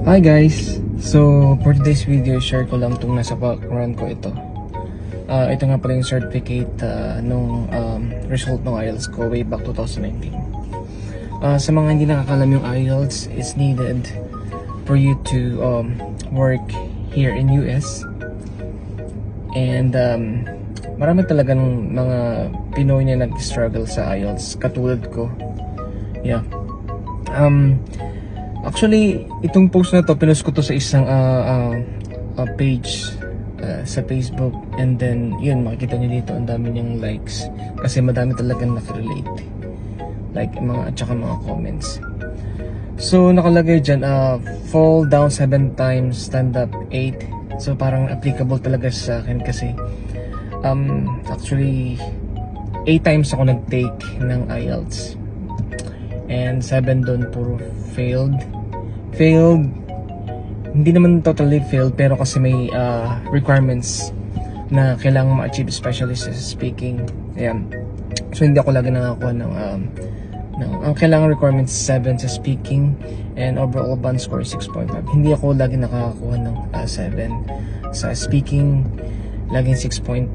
Hi guys! So, for today's video, share ko lang itong nasa background ko ito. Ito nga pala yung certificate nung result ng IELTS ko way back 2019. Sa mga hindi nakakalam, yung IELTS is needed for you to work here in US. And marami talaga ng mga Pinoy na nag-struggle sa IELTS, katulad ko. Yeah. Actually, itong post na to, pinost ko to sa isang page sa Facebook, and then yun, makikita nyo dito ang dami niyang likes kasi madami talagang nakarelate, like mga at saka mga comments. So nakalagay dyan, fall down 7 times, stand up 8. So parang applicable talaga sa akin kasi actually 8 times ako nag-take ng IELTS and 7 doon puro failed. Hindi naman totally failed, pero kasi may requirements na kailangan ma-achieve, especially sa speaking. Ayan. So hindi ako lagi nakakuha ng ang kailangan requirements 7 sa speaking, and overall band score 6.5. Hindi ako lagi nakakakuha ng 7 sa speaking, laging 6.5.